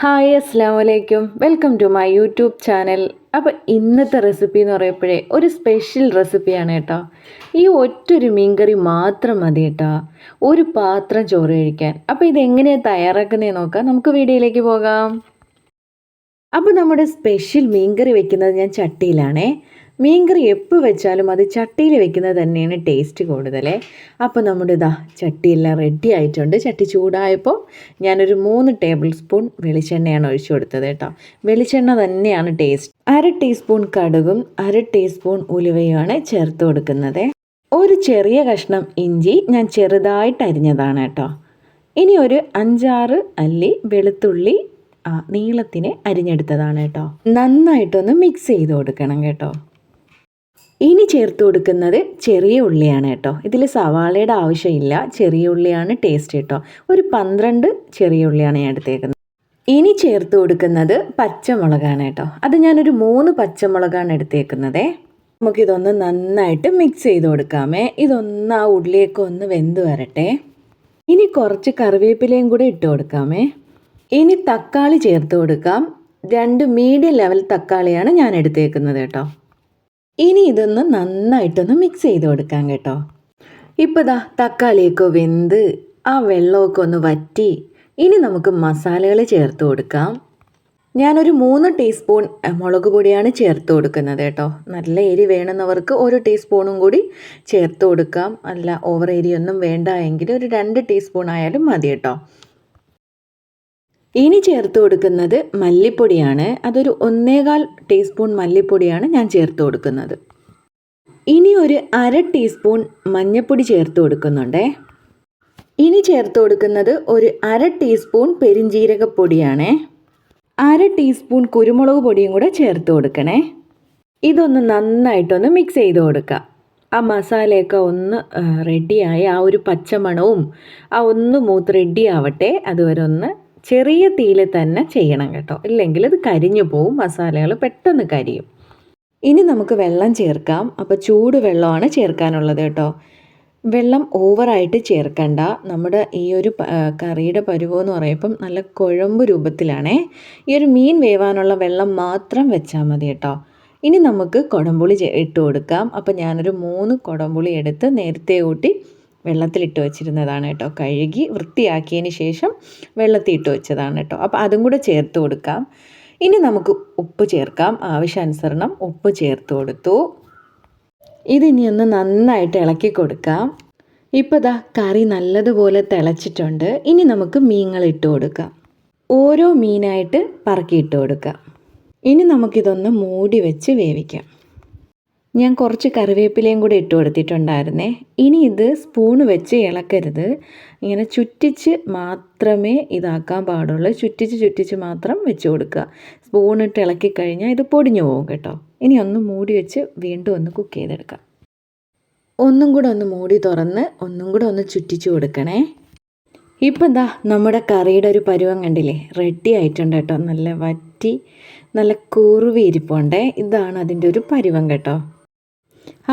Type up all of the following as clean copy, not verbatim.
Hi അസ്സാം വലൈക്കും, welcome to my YouTube channel. അപ്പോൾ ഇന്നത്തെ റെസിപ്പി എന്ന് പറയുമ്പോഴേ ഒരു സ്പെഷ്യൽ റെസിപ്പിയാണ് കേട്ടോ. ഈ ഒറ്റൊരു മീൻകറി മാത്രം മതി കേട്ടോ ഒരു പാത്രം ചോറ് കഴിക്കാൻ. അപ്പോൾ ഇതെങ്ങനെയാണ് തയ്യാറാക്കുന്നതെന്ന് നോക്കാം, നമുക്ക് വീഡിയോയിലേക്ക് പോകാം. അപ്പോൾ നമ്മുടെ സ്പെഷ്യൽ മീൻകറി വെക്കുന്നത് ഞാൻ ചട്ടിയിലാണേ. മീൻകറി എപ്പോൾ വെച്ചാലും അത് ചട്ടിയിൽ വെക്കുന്നത് തന്നെയാണ് ടേസ്റ്റ് കൂടുതൽ. അപ്പോൾ നമ്മുടെ ചട്ടിയെല്ലാം റെഡി ആയിട്ടുണ്ട്. ചട്ടി ചൂടായപ്പോൾ ഞാനൊരു 3 ടേബിൾ സ്പൂൺ വെളിച്ചെണ്ണയാണ് ഒഴിച്ചു കൊടുത്തത് കേട്ടോ. വെളിച്ചെണ്ണ തന്നെയാണ് ടേസ്റ്റ്. 1/2 ടീസ്പൂൺ കടുകും 1/2 ടീസ്പൂൺ ഉലുവയുമാണ് ചേർത്ത് കൊടുക്കുന്നത്. ഒരു ചെറിയ കഷ്ണം ഇഞ്ചി ഞാൻ ചെറുതായിട്ട് അരിഞ്ഞതാണ് കേട്ടോ. ഇനി ഒരു 5-6 അല്ലി വെളുത്തുള്ളി നീളത്തിന് അരിഞ്ഞെടുത്തതാണ് കേട്ടോ. നന്നായിട്ടൊന്ന് മിക്സ് ചെയ്ത് കൊടുക്കണം കേട്ടോ. ഇനി ചേർത്ത് കൊടുക്കുന്നത് ചെറിയ ഉള്ളിയാണ് കേട്ടോ. ഇതിൽ സവാളയുടെ ആവശ്യമില്ല, ചെറിയ ഉള്ളിയാണ് ടേസ്റ്റ് കേട്ടോ. ഒരു 12 ചെറിയ ഉള്ളിയാണ് ഞാൻ എടുത്തേക്കുന്നത്. ഇനി ചേർത്ത് കൊടുക്കുന്നത് പച്ചമുളകാണ് കേട്ടോ. അത് ഞാനൊരു 3 പച്ചമുളകാണ് എടുത്തേക്കുന്നത്. നമുക്കിതൊന്ന് നന്നായിട്ട് മിക്സ് ചെയ്ത് കൊടുക്കാമേ. ഇതൊന്ന് ആ ഉള്ളിയൊക്കെ ഒന്ന് വെന്ത് വരട്ടെ. ഇനി കുറച്ച് കറിവേപ്പിലയും കൂടി ഇട്ട് കൊടുക്കാമേ. ഇനി തക്കാളി ചേർത്ത് കൊടുക്കാം. 2 മീഡിയം ലെവൽ തക്കാളിയാണ് ഞാൻ എടുത്തേക്കുന്നത് കേട്ടോ. ഇനി ഇതൊന്ന് നന്നായിട്ടൊന്ന് മിക്സ് ചെയ്ത് കൊടുക്കാം കേട്ടോ. ഇപ്പോൾ തക്കാളിയൊക്കെ വെന്ത് ആ വെള്ളമൊക്കെ ഒന്ന് വറ്റി. ഇനി നമുക്ക് മസാലകൾ ചേർത്ത് കൊടുക്കാം. ഞാനൊരു 3 ടീസ്പൂൺ മുളക് പൊടിയാണ് ചേർത്ത് കൊടുക്കുന്നത് കേട്ടോ. നല്ല എരി വേണമെന്നവർക്ക് 1 ടീസ്പൂണും കൂടി ചേർത്ത് കൊടുക്കാം. അല്ല ഓവർ എരിയൊന്നും വേണ്ട എങ്കിൽ ഒരു 2 ടീസ്പൂൺ ആയാലും മതി കേട്ടോ. ഇനി ചേർത്ത് കൊടുക്കുന്നത് മല്ലിപ്പൊടിയാണ്. അതൊരു 1.25 ടീസ്പൂൺ മല്ലിപ്പൊടിയാണ് ഞാൻ ചേർത്ത് കൊടുക്കുന്നത്. ഇനി ഒരു 1/2 ടീസ്പൂൺ മഞ്ഞൾപ്പൊടി ചേർത്ത് കൊടുക്കുന്നുണ്ടേ. ഇനി ചേർത്ത് കൊടുക്കുന്നത് ഒരു 1/2 ടീസ്പൂൺ പെരിഞ്ജീരകപ്പൊടിയാണ്. 1/2 ടീസ്പൂൺ കുരുമുളക് പൊടിയും കൂടെ ചേർത്ത് കൊടുക്കണേ. ഇതൊന്ന് നന്നായിട്ടൊന്ന് മിക്സ് ചെയ്ത് കൊടുക്കുക. ആ മസാലയൊക്കെ ഒന്ന് റെഡിയായി ആ ഒരു പച്ചമണവും ഒന്ന് മൂത്ത് റെഡി ആവട്ടെ. അതുവരെ ഒന്ന് ചെറിയ തീയിൽ തന്നെ ചെയ്യണം കേട്ടോ. ഇല്ലെങ്കിൽ അത് കരിഞ്ഞു പോവും, മസാലകൾ പെട്ടെന്ന് കരിയും. ഇനി നമുക്ക് വെള്ളം ചേർക്കാം. അപ്പോൾ ചൂട് വെള്ളമാണ് ചേർക്കാനുള്ളത് കേട്ടോ. വെള്ളം ഓവറായിട്ട് ചേർക്കണ്ട. നമ്മുടെ ഈ ഒരു കറിയുടെ പരുവമെന്ന് പറയുമ്പം നല്ല കുഴമ്പ് രൂപത്തിലാണേ. ഈ ഒരു മീൻ വേവാനുള്ള വെള്ളം മാത്രം വെച്ചാൽ മതി കേട്ടോ. ഇനി നമുക്ക് കുടംപുളി ഇട്ട് കൊടുക്കാം. അപ്പോൾ ഞാനൊരു 3 കുടംപുളി എടുത്ത് നേരത്തെ കൂട്ടി വെള്ളത്തിലിട്ട് വെച്ചിരുന്നതാണ് കേട്ടോ. കഴുകി വൃത്തിയാക്കിയതിന് ശേഷം വെള്ളത്തിലിട്ട് വെച്ചതാണ് കേട്ടോ. അപ്പോൾ അതും കൂടെ ചേർത്ത് കൊടുക്കാം. ഇനി നമുക്ക് ഉപ്പ് ചേർക്കാം. ആവശ്യാനുസരണം ഉപ്പ് ചേർത്ത് കൊടുത്തു. ഇതിനി ഒന്ന് നന്നായിട്ട് ഇളക്കി കൊടുക്കാം. ഇപ്പോൾ കറി നല്ലതുപോലെ തിളച്ചിട്ടുണ്ട്. ഇനി നമുക്ക് മീനുകൾ ഇട്ട് കൊടുക്കാം. ഓരോ മീനായിട്ട് പറക്കിയിട്ട് കൊടുക്കാം. ഇനി നമുക്കിതൊന്ന് മൂടി വെച്ച് വേവിക്കാം. ഞാൻ കുറച്ച് കറിവേപ്പിലയും കൂടി ഇട്ട് കൊടുത്തിട്ടുണ്ടായിരുന്നേ. ഇനി ഇത് സ്പൂണ് വെച്ച് ഇളക്കരുത്. ഇങ്ങനെ ചുറ്റിച്ച് മാത്രമേ ഇതാക്കാൻ പാടുള്ളൂ. ചുറ്റിച്ച് മാത്രം വെച്ച് കൊടുക്കുക. സ്പൂണിട്ട് ഇളക്കി കഴിഞ്ഞാൽ ഇത് പൊടിഞ്ഞു പോകും കേട്ടോ. ഇനി ഒന്ന് മൂടി വെച്ച് വീണ്ടും ഒന്ന് കുക്ക് ചെയ്തെടുക്കാം. ഒന്നും കൂടെ ഒന്ന് മൂടി തുറന്ന് ഒന്നും കൂടെ ഒന്ന് ചുറ്റിച്ച് കൊടുക്കണേ. ഇപ്പം നമ്മുടെ കറിയുടെ ഒരു പരുവം കണ്ടില്ലേ, റെഡി ആയിട്ടുണ്ട് കേട്ടോ. നല്ല വറ്റി നല്ല കുറുവി ഇരിപ്പുണ്ടേ. ഇതാണ് അതിൻ്റെ ഒരു പരുവം കേട്ടോ.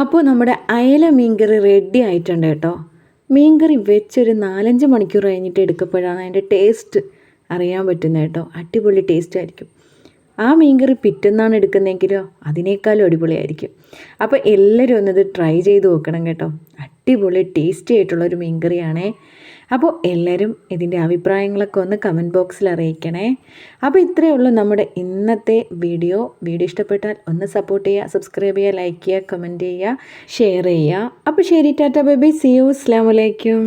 അപ്പോൾ നമ്മുടെ അയല മീൻകറി റെഡി ആയിട്ടുണ്ട് കേട്ടോ. മീൻകറി വെച്ചൊരു 4-5 മണിക്കൂർ കഴിഞ്ഞിട്ട് എടുക്കപ്പോഴാണ് അതിൻ്റെ ടേസ്റ്റ് അറിയാൻ പറ്റുന്നത് കേട്ടോ. അടിപൊളി ടേസ്റ്റ് ആയിരിക്കും. ആ മീൻകറി പിറ്റന്നാണ് എടുക്കുന്നതെങ്കിലോ അതിനേക്കാളും അടിപൊളിയായിരിക്കും. അപ്പോൾ എല്ലാവരും ഒന്നത് ട്രൈ ചെയ്ത് നോക്കണം കേട്ടോ. അടിപൊളി ടേസ്റ്റി ആയിട്ടുള്ളൊരു മീൻകറിയാണേ. അപ്പോൾ എല്ലാവരും ഇതിൻ്റെ അഭിപ്രായങ്ങളൊക്കെ ഒന്ന് കമൻറ്റ് ബോക്സിൽ അറിയിക്കണേ. അപ്പോൾ ഇത്രയേ ഉള്ളൂ നമ്മുടെ ഇന്നത്തെ വീഡിയോ. ഇഷ്ടപ്പെട്ടാൽ ഒന്ന് സപ്പോർട്ട് ചെയ്യുക, സബ്സ്ക്രൈബ് ചെയ്യുക, ലൈക്ക് ചെയ്യുക, കമൻറ്റ് ചെയ്യുക, ഷെയർ ചെയ്യുക. അപ്പോൾ ശരി, ടാറ്റ, ബൈ ബൈ, സീ യു, അസ്സലാമു അലൈക്കും.